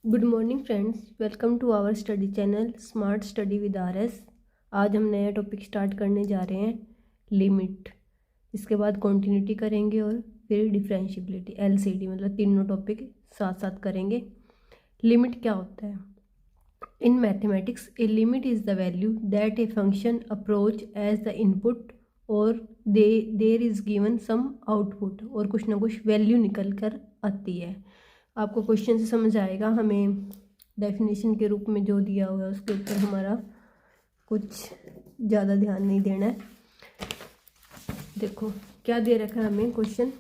Good morning friends, welcome to our study channel smart study with RS। आज हम नया topic start करने जा रहे हैं, लिमिट। इसके बाद कॉन्टिन्यूटी करेंगे और फिर डिफरेंशिएबिलिटी, LCD, मतलब तीनों टॉपिक साथ साथ करेंगे। लिमिट क्या होता है? In mathematics a limit is the value that a function approach as the input और there is given some output, और कुछ ना कुछ वैल्यू निकल कर आती है। आपको क्वेश्चन से समझ आएगा। हमें डेफिनेशन के रूप में जो दिया हुआ है उसके ऊपर हमारा कुछ ज़्यादा ध्यान नहीं देना है। देखो क्या दे रखा है हमें question,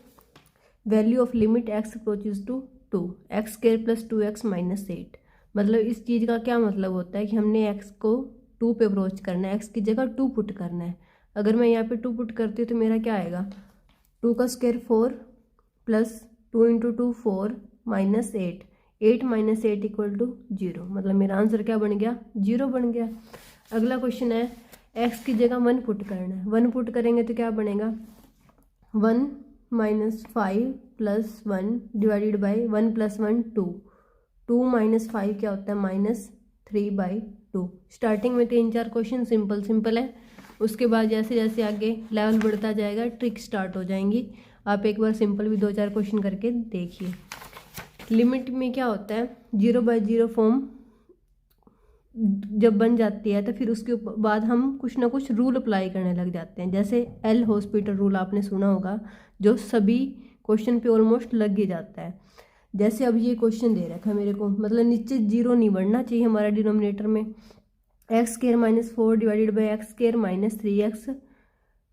value of limit x approaches to 2 x square plus 2x minus 8। मतलब इस चीज़ का क्या मतलब होता है कि हमने x को 2 पे अप्रोच करना है, x की जगह 2 पुट करना है। अगर मैं यहाँ पे 2 पुट करती हूँ तो मेरा क्या आएगा, 2 का square 4 plus 2 into 2 4 minus 8 minus 8 equal to 0। मतलब मेरा आंसर क्या बन गया, 0 बन गया। अगला क्वेश्चन है, x की जगह 1 पुट करना है। 1 पुट करेंगे तो क्या बनेगा, 1 minus 5 plus 1 divided by 1 plus 1 2। 2 minus 5 क्या होता है, -3/2। स्टार्टिंग में 3-4 क्वेश्चन सिंपल है, उसके बाद जैसे जैसे आगे लेवल बढ़ता जाएगा ट्रिक स्टार्ट हो जाएंगी। आप एक बार सिंपल भी 2-4 क्वेश्चन करके देखिए। लिमिट में क्या होता है, 0/0 फॉर्म जब बन जाती है तो फिर उसके बाद हम कुछ ना कुछ रूल अप्लाई करने लग जाते हैं। जैसे एल हॉस्पिटल रूल आपने सुना होगा, जो सभी क्वेश्चन पे ऑलमोस्ट लग ही जाता है। जैसे अब ये क्वेश्चन दे रखा है मेरे को, मतलब नीचे 0 नहीं बढ़ना चाहिए हमारा डिनोमिनेटर में। X square minus 4 divided by x square minus 3x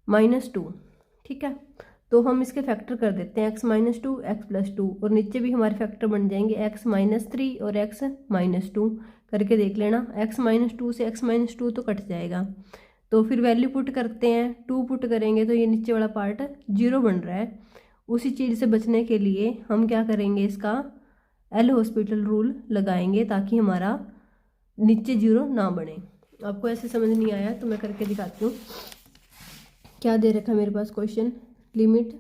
minus 2, ठीक है। तो हम इसके फैक्टर कर देते हैं, x माइनस 2 एक्स प्लस 2, और नीचे भी हमारे फैक्टर बन जाएंगे x माइनस 3 और x माइनस 2। करके देख लेना, x माइनस 2 से x माइनस 2 तो कट जाएगा। तो फिर वैल्यू पुट करते हैं, 2 पुट करेंगे तो ये नीचे वाला पार्ट 0 बन रहा है। उसी चीज़ से बचने के लिए हम क्या करेंगे, इसका एल हॉस्पिटल रूल लगाएंगे ताकि हमारा नीचे 0 ना बने। आपको ऐसे समझ नहीं आया तो मैं करके दिखाती हूँ। क्या दे रखा है मेरे पास question, limit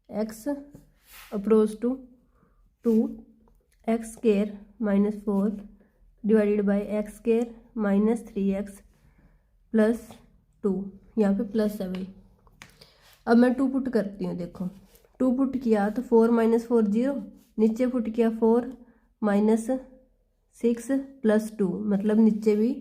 x approach to 2 x square minus 4 divided by x square minus 3x plus 2, यहाँ पे प्लस है भाई। अब मैं 2 पुट करती हूँ, देखो 2 पुट किया तो 4 माइनस 4 0, नीचे पुट किया 4 माइनस 6 प्लस 2, मतलब नीचे भी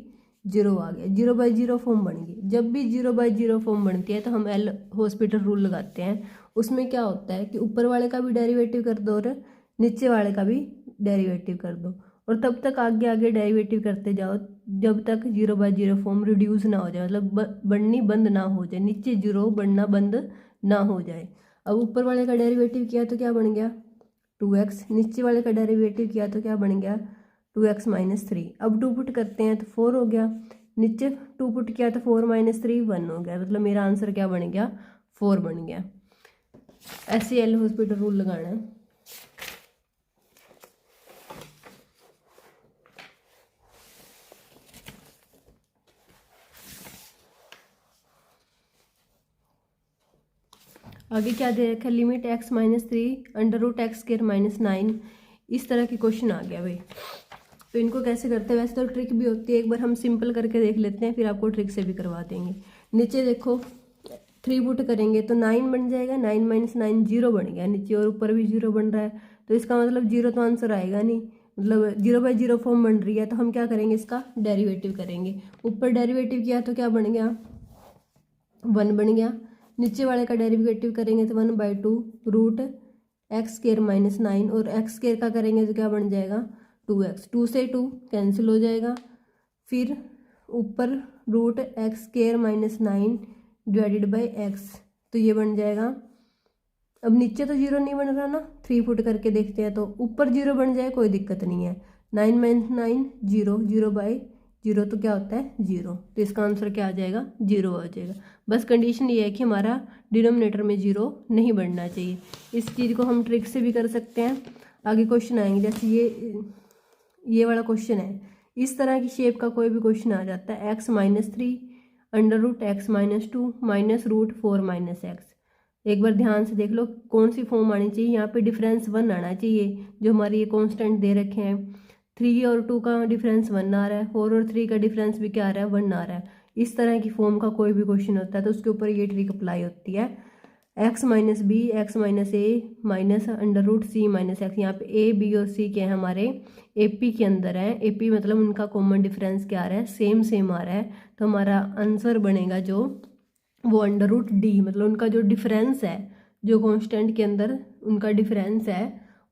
0 आ गया। 0/0 फॉर्म बन गई। जब भी 0/0 फॉर्म बनती है तो हम एल हॉस्पिटल रूल लगाते हैं। उसमें क्या होता है कि ऊपर वाले का भी डेरिवेटिव कर दो और नीचे वाले का भी डेरिवेटिव कर दो, और तब तक आगे आगे डेरिवेटिव करते जाओ जब तक 0/0 फॉर्म रिड्यूस ना हो जाए, मतलब बढ़नी बंद ना हो जाए, नीचे 0 बढ़ना बंद ना हो जाए। अब ऊपर वाले का डेरिवेटिव किया तो क्या बन गया, 2x। नीचे वाले का डेरिवेटिव किया तो क्या बन गया, 2x माइनस 3। अब 2 पुट करते हैं तो 4 हो गया, नीचे 2 पुट किया तो 4 माइनस 3 1 हो गया। मतलब मेरा आंसर क्या बन गया, 4 बन गया। ऐसे एल हॉस्पिटल रूल लगाना है। आगे क्या दे रखा है, limit x minus 3 under root x square minus 9। इस तरह की क्वेश्चन आ गया भाई। तो इनको कैसे करते हैं, वैसे तो ट्रिक भी होती है, एक बार हम सिंपल करके देख लेते हैं, फिर आपको ट्रिक से भी करवा देंगे। नीचे देखो 3 पुट करेंगे तो 9 बन जाएगा, 9 माइनस 9 0 बन गया, नीचे और ऊपर भी 0 बन रहा है। तो इसका मतलब 0 तो आंसर आएगा नहीं, मतलब 0/0 फॉर्म बन रही है। तो हम क्या करेंगे, इसका डेरिवेटिव करेंगे। ऊपर डेरिवेटिव किया तो क्या बन गया, 1 बन गया। नीचे वाले का डेरिवेटिव करेंगे तो 1/2 रूट एक्स स्क्वायर माइनस 9, और एक्स स्क्वायर का करेंगे तो क्या बन जाएगा, 2x। 2 से 2 कैंसिल हो जाएगा। फिर ऊपर root x square minus 9 divided by x, तो ये बन जाएगा। अब नीचे तो 0 नहीं बन रहा ना, 3 पुट करके देखते हैं तो ऊपर 0 बन जाए, कोई दिक्कत नहीं है। 9 माइनस 9 0, 0/0 तो क्या होता है 0। तो इसका आंसर क्या आ जाएगा, 0 आ जाएगा। बस कंडीशन ये है कि हमारा डिनोमिनेटर में 0 नहीं बढ़ना चाहिए। इस चीज़ को हम ट्रिक से भी कर सकते हैं। आगे क्वेश्चन आएंगे, जैसे ये वाला क्वेश्चन है, इस तरह की शेप का कोई भी क्वेश्चन आ जाता है, x minus 3 under root x minus 2 minus root 4 minus x. एक बार ध्यान से देख लो कौन सी फॉर्म आनी चाहिए। यहाँ पे डिफरेंस 1 आना चाहिए, जो हमारे ये कांस्टेंट दे रखे हैं। 3 और 2 का डिफरेंस 1 आ रहा है, 4 और 3 का डिफरेंस भी क्या आ रहा है, 1 आ रहा है। इस तरह की फॉर्म का कोई भी क्वेश्चन होता है तो उसके ऊपर ये ट्रिक अप्लाई होती है। x minus B x minus ए माइनस अंडर रूट सी माइनस एक्स। यहाँ पे ए बी और सी क्या है, हमारे एपी के अंदर है। एपी मतलब उनका कॉमन डिफरेंस क्या आ रहा है, सेम सेम आ रहा है। तो हमारा आंसर बनेगा जो वो अंडर रूट डी, मतलब उनका जो डिफरेंस है, जो कांस्टेंट के अंदर उनका डिफरेंस है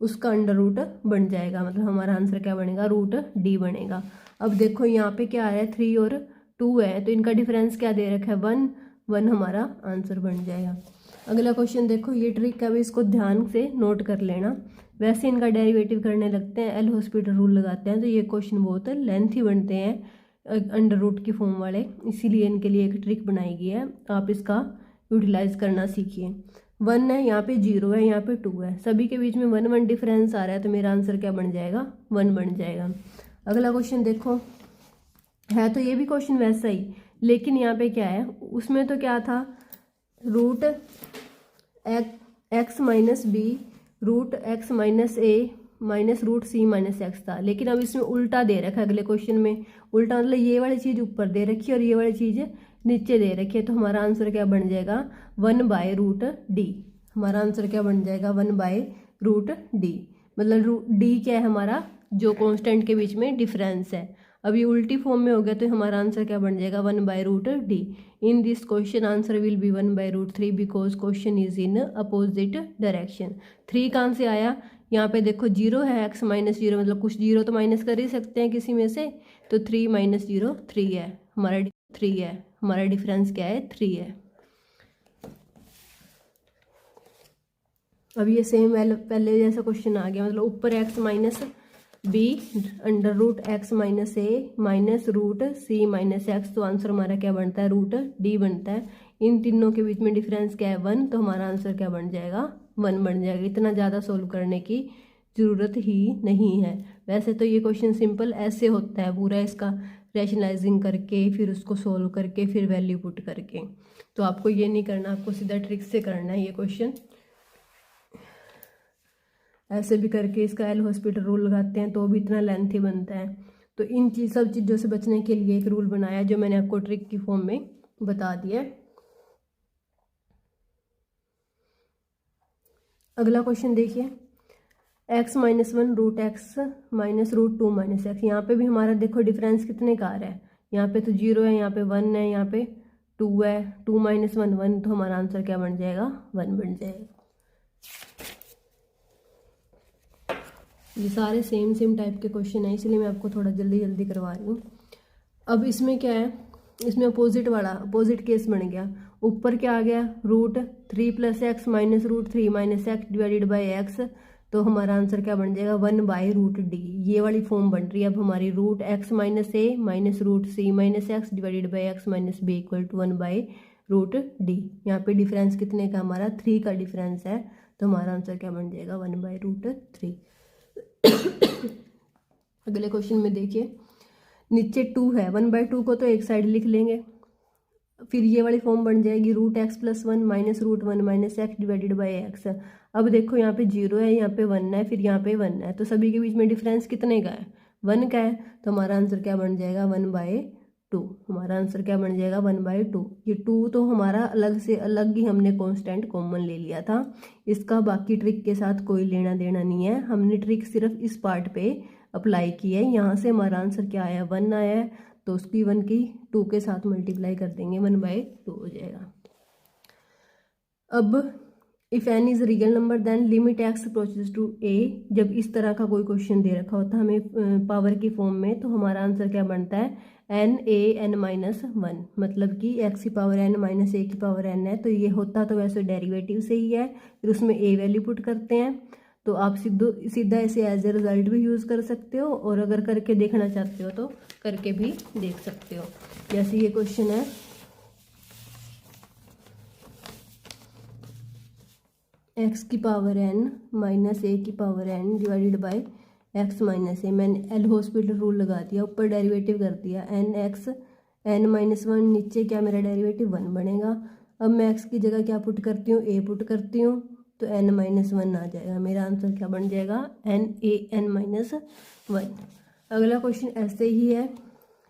उसका अंडर रूट बन जाएगा। मतलब हमारा आंसर क्या बनेगा, रूट डी बनेगा। अब देखो यहाँ पे क्या है, 3 और 2 है तो इनका डिफरेंस क्या दे रखा है, 1 1 हमारा आंसर बन जाएगा। अगला क्वेश्चन देखो, ये ट्रिक है भी, इसको ध्यान से नोट कर लेना। वैसे इनका डेरिवेटिव करने लगते हैं, एल हॉस्पिटल रूल लगाते हैं तो ये क्वेश्चन बहुत लेंथी बनते हैं अंडर रूट की फॉर्म वाले, इसीलिए इनके लिए एक ट्रिक बनाई गई है। आप इसका यूटिलाइज करना सीखिए। 1 है, यहाँ पे 0 है, यहाँ पे 2 है, सभी के बीच में 1 1 डिफरेंस आ रहा है तो मेरा आंसर क्या बन जाएगा, 1 बन जाएगा। अगला क्वेश्चन देखो, है तो ये भी क्वेश्चन वैसा ही, लेकिन यहाँ पे क्या है, उसमें तो क्या था, root x minus B root x minus ए माइनस रूट सी माइनस एक्स था, लेकिन अब इसमें उल्टा दे रखा है। अगले क्वेश्चन में उल्टा मतलब ये वाली चीज़ ऊपर दे रखी है और ये वाली चीज़ नीचे दे रखी है, तो हमारा आंसर क्या बन जाएगा, 1 बाय रूट डी। हमारा आंसर क्या बन जाएगा, 1 बाय रूट डी। मतलब रूट डी क्या है, हमारा जो कांस्टेंट के बीच में डिफरेंस है। अब ये उल्टी फॉर्म में हो गया तो हमारा आंसर क्या बन जाएगा, 1 by root d. In this question answer will be 1 by root 3 because question is in opposite direction. 3 कहाँ से आया, यहाँ पे देखो 0 है, x माइनस 0 मतलब कुछ 0 तो माइनस कर ही सकते हैं किसी में से, तो 3 माइनस 0 3 है, हमारा 3 है, हमारा डिफरेंस क्या है, 3 है। अब ये सेम पहले जैसा क्वेश्चन आ गया, मतलब ऊपर x minus b under root x minus ए माइनस रूट सी माइनस एक्स, तो आंसर हमारा क्या बनता है, रूट डी बनता है। इन तीनों के बीच में डिफरेंस क्या है, 1, तो हमारा आंसर क्या बन जाएगा, 1 बन जाएगा। इतना ज़्यादा सोल्व करने की ज़रूरत ही नहीं है। वैसे तो ये क्वेश्चन सिंपल ऐसे होता है पूरा, इसका रैशनलाइजिंग करके फिर उसको सोल्व करके फिर वैल्यू पुट करके, तो आपको ये नहीं करना, आपको सीधा ट्रिक से करना है ये क्वेश्चन। ऐसे भी करके इसका एल हॉस्पिटल रूल लगाते हैं तो भी इतना लेंथी बनता है। तो इन सब चीज़ों से बचने के लिए एक रूल बनाया जो मैंने आपको ट्रिक की फॉर्म में बता दिया। अगला क्वेश्चन देखिए, x minus 1 root x minus root 2 minus x. यहाँ पे भी हमारा देखो डिफरेंस कितने का आ रहा है, यहाँ पे तो 0 है, यहाँ पे 1 है, यहाँ पे 2 है, 2 माइनस 1 1, तो हमारा आंसर क्या बन जाएगा, 1 बन जाएगा। ये सारे सेम सेम टाइप के क्वेश्चन है, इसलिए मैं आपको थोड़ा जल्दी जल्दी करवा रही हूँ। अब इसमें क्या है, इसमें अपोजिट केस बन गया। ऊपर क्या आ गया, root 3 plus x minus root 3 minus x divided by x, तो हमारा आंसर क्या बन जाएगा, 1 बाय रूट डी। ये वाली फॉर्म बन रही है अब हमारी, root x minus A minus root C minus x divided by x minus b equal to 1 by root d. यहाँ पे डिफरेंस कितने का, हमारा 3 का डिफरेंस है, तो हमारा आंसर क्या बन जाएगा, 1 बाय रूट 3। अगले क्वेश्चन में देखिए, नीचे 2 है, 1 बाय 2 को तो एक साइड लिख लेंगे, फिर ये वाली फॉर्म बन जाएगी, root x plus 1 minus root 1 minus x divided by x. अब देखो यहाँ पे 0 है, यहाँ पे 1 है, फिर यहाँ पे 1 है, तो सभी के बीच में डिफरेंस कितने का है, 1 का है, तो हमारा आंसर क्या बन जाएगा, 1 बाय 2। हमारा आंसर क्या बन जाएगा, 1 बाय 2। ये 2 तो हमारा अलग से अलग ही हमने कांस्टेंट कॉमन ले लिया था, इसका बाकी ट्रिक के साथ कोई लेना देना नहीं है। हमने ट्रिक सिर्फ इस पार्ट पे अप्लाई की है। यहाँ से हमारा आंसर क्या आया, 1 आया है, तो उसकी 1 की 2 के साथ मल्टीप्लाई कर देंगे, 1 बाय 2 हो जाएगा। अब if N is real number then limit x approaches to A. जब इस तरह का कोई क्वेश्चन दे रखा होता है हमें पावर की फॉर्म में, तो हमारा आंसर क्या बनता है, एन ए एन माइनस 1, मतलब कि एक्स की पावर एन माइनस ए की पावर एन है। तो ये होता तो वैसे डेरिवेटिव से ही है, फिर उसमें ए वैल्यू पुट करते हैं, तो आप सीधा इसे एज ए रिजल्ट भी यूज़ कर सकते हो, और अगर करके देखना चाहते हो तो करके भी देख सकते हो। जैसे ये क्वेश्चन है, एक्स की पावर एन माइनस ए की power N divided by x minus A. मैंने एल हॉस्पिटल रूल लगा दिया, ऊपर डेरिवेटिव कर दिया, एन एक्स एन माइनस 1, नीचे क्या मेरा डेरिवेटिव 1 बनेगा। अब मैं एक्स की जगह क्या पुट करती हूँ, ए पुट करती हूँ, तो n माइनस 1 आ जाएगा। मेरा आंसर क्या बन जाएगा, एन ए एन माइनस 1। अगला क्वेश्चन ऐसे ही है,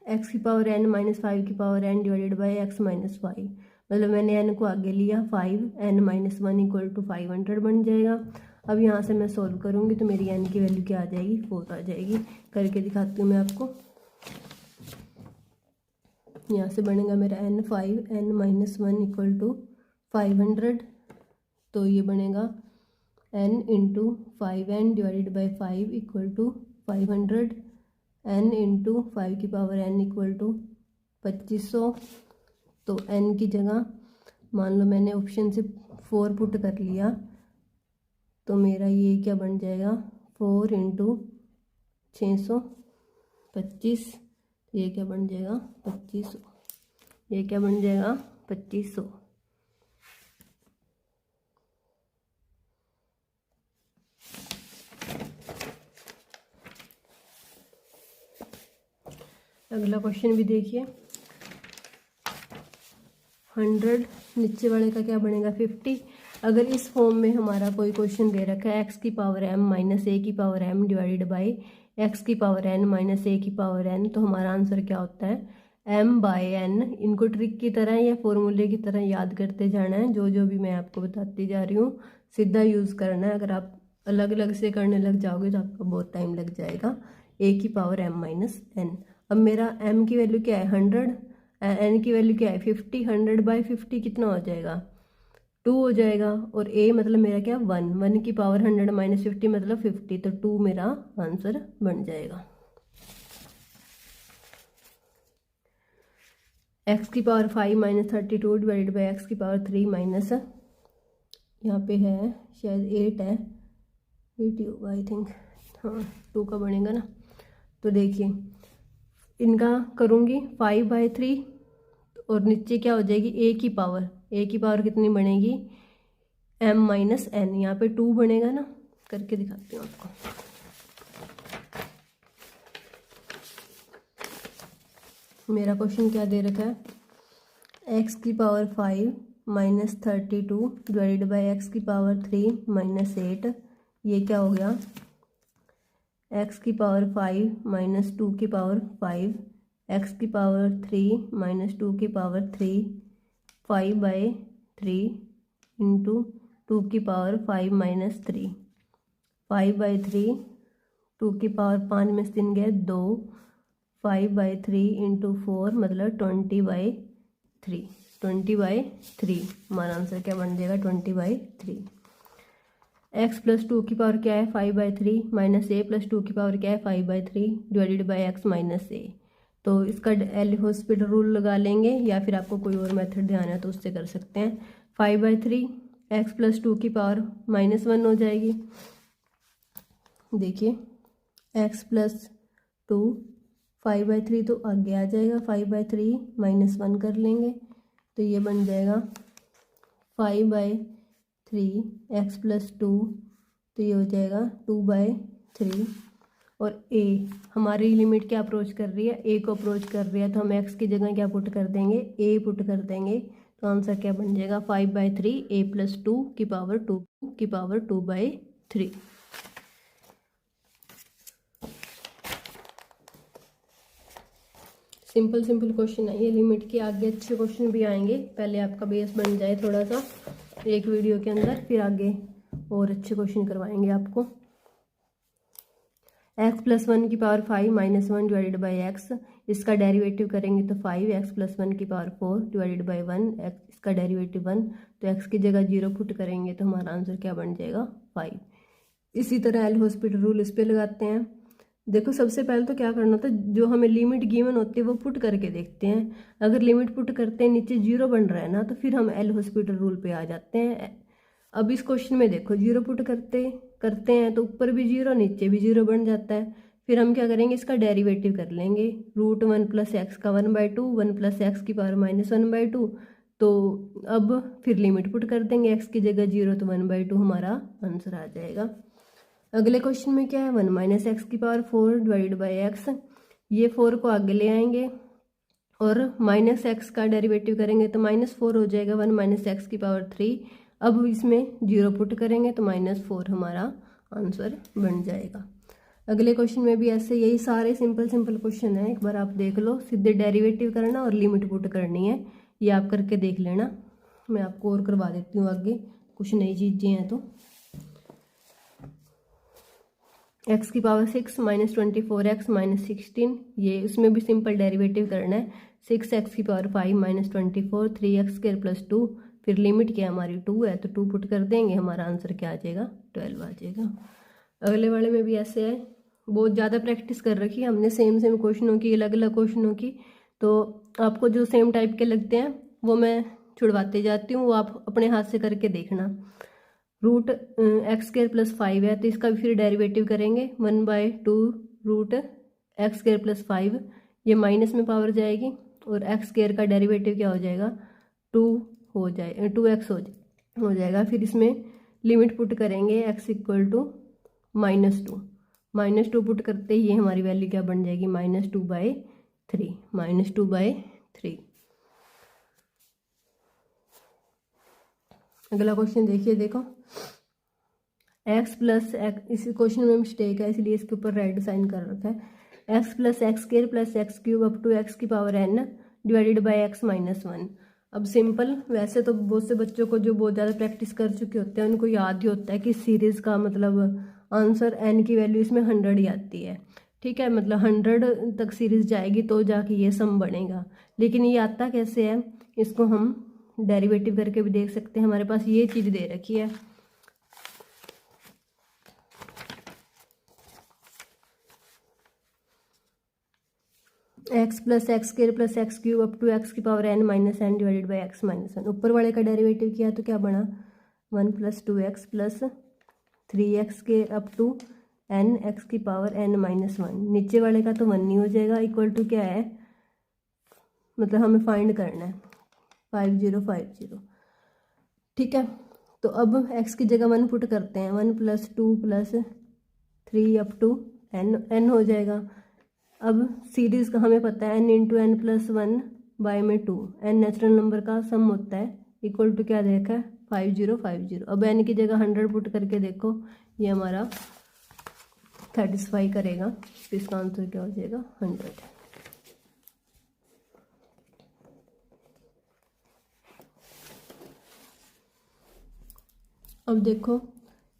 एक्स की पावर n माइनस 5 की power n divided by x minus 5, मतलब मैंने n को आगे लिया, 5 n माइनस 1 इक्वल टू 500 बन जाएगा। अब यहाँ से मैं सॉल्व करूँगी तो मेरी n की वैल्यू क्या आ जाएगी, 4 आ जाएगी। करके दिखाती हूँ मैं आपको। यहाँ से बनेगा मेरा n 5 n minus 1 equal to 500, तो ये बनेगा n into 5n divided by 5 equal to 500, n into 5 की पावर n इक्वल टू 2500। तो n की जगह मान लो मैंने ऑप्शन से 4 पुट कर लिया, तो मेरा ये क्या बन जाएगा, 4 इंटू 625, ये क्या बन जाएगा 2500, ये क्या बन जाएगा 2500। अगला क्वेश्चन भी देखिए, 100 नीचे वाले का क्या बनेगा 50। अगर इस फॉर्म में हमारा कोई क्वेश्चन दे रखा है एक्स की पावर m माइनस ए की power m divided by x की पावर n माइनस ए की पावर n, तो हमारा आंसर क्या होता है m बाय n। इनको ट्रिक की तरह या फॉर्मूले की तरह याद करते जाना है, जो जो भी मैं आपको बताती जा रही हूँ सीधा यूज़ करना है। अगर आप अलग अलग से करने लग जाओगे तो आपका बहुत टाइम लग जाएगा। a की पावर m माइनस n, अब मेरा m की वैल्यू क्या है 100, n की वैल्यू क्या है 50, 100 बाई 50 कितना हो जाएगा 2 हो जाएगा, और a मतलब मेरा क्या 1 की पावर 100 माइनस 50 मतलब 50, तो 2 मेरा आंसर बन जाएगा। x की power 5 minus 32 divided by x की पावर 3 माइनस, यहाँ पे है शायद 8 है, 8 होगा आई थिंक, हाँ 2 का बनेगा ना। तो देखिए इनका करूँगी 5/3 और नीचे क्या हो जाएगी a की पावर कितनी बनेगी m माइनस n, यहाँ पे 2 बनेगा ना। करके दिखाती हूँ आपको। मेरा क्वेश्चन क्या दे रखा है, x की power 5 minus 32 divided by x की पावर 3 माइनस 8, ये क्या हो गया x की पावर 5 माइनस 2 की पावर 5, x की पावर 3 माइनस 2 की पावर 3, 5/3 इंटू 2 की पावर 5 माइनस 3, 5/3 2 की पावर 5 में 3 गए 2, 5/3 इंटू 4 मतलब 20/3, 20/3 हमारा आंसर क्या बन जाएगा 20/3। x प्लस 2 की पावर क्या है 5/3 माइनस a प्लस 2 की पावर क्या है 5/3 डिवाइडेड बाई एक्स माइनस ए। तो इसका एल हॉस्पिटल रूल लगा लेंगे, या फिर आपको कोई और मेथड ध्यान है तो उससे कर सकते हैं। 5/3 x प्लस 2 की पावर -1 हो जाएगी। देखिए x प्लस 2 5/3 तो आगे आ जाएगा, 5/3 -1 कर लेंगे तो ये बन जाएगा 5/3 x प्लस 2, तो ये हो जाएगा 2/3। और a हमारी लिमिट क्या अप्रोच कर रही है, a को अप्रोच कर रही है, तो हम x की जगह क्या पुट कर देंगे a पुट कर देंगे, तो आंसर क्या बन जाएगा 5/3 a प्लस 2 की पावर 2/3। सिंपल क्वेश्चन है ये, लिमिट के आगे अच्छे क्वेश्चन भी आएंगे। पहले आपका बेस बन जाए थोड़ा सा एक वीडियो के अंदर, फिर आगे और अच्छे क्वेश्चन करवाएंगे आपको। x प्लस 1 की power 5 minus 1 divided by x, इसका डेरिवेटिव करेंगे तो 5x प्लस 1 की पावर 4 डिवाइडेड बाई 1, इसका डेरिवेटिव 1, तो x की जगह 0 पुट करेंगे तो हमारा आंसर क्या बन जाएगा 5। इसी तरह एल हॉस्पिटल रूल इस पे लगाते हैं। देखो सबसे पहले तो क्या करना था, जो हमें लिमिट गिवन होती है वो पुट करके देखते हैं। अगर लिमिट पुट करते हैं नीचे 0 बन रहा है ना, तो फिर हम एल हॉस्पिटल रूल पे आ जाते हैं। अब इस क्वेश्चन में देखो 0 पुट करते हैं तो ऊपर भी 0 नीचे भी 0 बन जाता है। फिर हम क्या करेंगे, इसका डेरिवेटिव कर लेंगे, √1 प्लस एक्स का 1/2, 1 प्लस एक्स की पावर -1/2। तो अब फिर लिमिट पुट कर देंगे, x की जगह 0 तो 1/2 हमारा आंसर आ जाएगा। अगले क्वेश्चन में क्या है 1 माइनस एक्स की पावर 4 डिवाइडेड बाई एक्स, ये 4 को आगे ले आएंगे और माइनस एक्स का डेरिवेटिव करेंगे तो -4 हो जाएगा, 1 माइनस एक्स की पावर 3। अब इसमें 0 पुट करेंगे तो -4 हमारा आंसर बन जाएगा। अगले क्वेश्चन में भी ऐसे यही सारे सिंपल सिंपल क्वेश्चन है, एक बार आप देख लो। सीधे डेरिवेटिव करना और लिमिट पुट करनी है, ये आप करके देख लेना। मैं आपको और करवा देती हूँ आगे, कुछ नई चीज़ें हैं तो। x की पावर 6 माइनस 24x माइनस 16, ये उसमें भी सिंपल डेरिवेटिव करना है। 6x की power 5 minus 24, 3x square plus 2, फिर लिमिट क्या हमारी 2 है तो 2 पुट कर देंगे, हमारा आंसर क्या आ जाएगा 12 आ जाएगा। अगले वाले में भी ऐसे है, बहुत ज़्यादा प्रैक्टिस कर रखी है हमने सेम क्वेश्चनों की, अलग अलग क्वेश्चनों की, तो आपको जो सेम टाइप के लगते हैं वो मैं छुड़वाते जाती हूँ, वो आप अपने हाथ से करके देखना। रूट एक्स स्क्वायर प्लस 5 है तो इसका भी फिर डेरिवेटिव करेंगे, 1/2 रूट एक्स स्क्वायर प्लस 5, ये माइनस में पावर जाएगी और एक्स स्क्वायर का डेरिवेटिव क्या हो जाएगा 2 हो जाए 2x हो जाएगा। फिर इसमें लिमिट पुट करेंगे x इक्वल टू -2, -2 पुट करते ही ये हमारी वैल्यू क्या बन जाएगी -2/3, -2/3। अगला क्वेश्चन देखिए, देखो x प्लस एक्स, इस क्वेश्चन में मिस्टेक है इसलिए इसके ऊपर रेड साइन कर रखा है। x plus x square plus x cube up to x की power n divided by x minus 1। अब सिंपल, वैसे तो बहुत से बच्चों को जो बहुत ज़्यादा प्रैक्टिस कर चुके होते हैं उनको याद ही होता है कि सीरीज़ का मतलब आंसर n की वैल्यू इसमें 100 ही आती है, ठीक है, मतलब 100 तक सीरीज़ जाएगी तो जाके ये सम बनेगा। लेकिन ये आता कैसे है, इसको हम डेरिवेटिव करके भी देख सकते हैं। हमारे पास ये चीज़ दे रखी है, x plus x square plus x cube up to x की power n minus n divided by x minus 1। ऊपर वाले का डेरिवेटिव किया तो क्या बना 1 + 2x प्लस 3x के अप टू n x की पावर n माइनस 1। नीचे वाले का तो 1 नहीं हो जाएगा, इक्वल टू क्या है, मतलब हमें फाइंड करना है 5050, ठीक है। तो अब x की जगह 1 पुट करते हैं, 1 + 2 + 3 अप टू n हो जाएगा। अब सीरीज़ का हमें पता है n × n + 1 बाय में 2, n नेचुरल नंबर का सम होता है, इक्वल टू क्या देखा है 5050। अब n की जगह 100 पुट करके देखो, ये हमारा सेटिस्फाई करेगा, तो इसका आंसर क्या हो जाएगा 100। अब देखो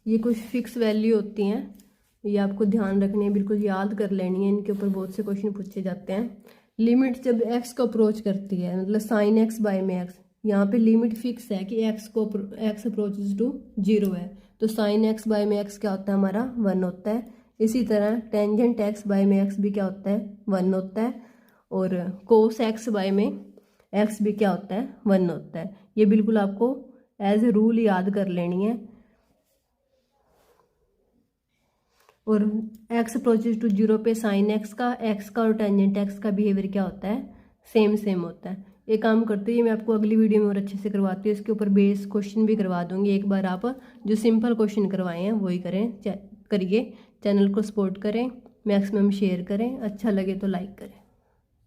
ये कुछ फिक्स वैल्यू होती हैं, ये आपको ध्यान रखनी है, बिल्कुल याद कर लेनी है, इनके ऊपर बहुत से क्वेश्चन पूछे जाते हैं। लिमिट जब x को अप्रोच करती है, मतलब sin x बाय में x, यहाँ पे लिमिट फिक्स है कि x अप्रोचेज टू 0 है, तो sin x बाय में x क्या होता है हमारा 1 होता है। इसी तरह टेंजेंट x बाय में x भी क्या होता है 1 होता है, और cos x बाय में x भी क्या होता है 1 होता है। ये बिल्कुल आपको एज ए रूल याद कर लेनी है। और x अप्रोचेज टू 0 पे साइन x का और टेंजेंट x का बिहेवियर क्या होता है सेम होता है। एक काम करते हैं, मैं आपको अगली वीडियो में और अच्छे से करवाती हूँ, इसके ऊपर बेस क्वेश्चन भी करवा दूंगी। एक बार आप जो सिंपल क्वेश्चन करवाए हैं वही करिए। चैनल को सपोर्ट करें, मैक्सिमम शेयर करें, अच्छा लगे तो लाइक करें।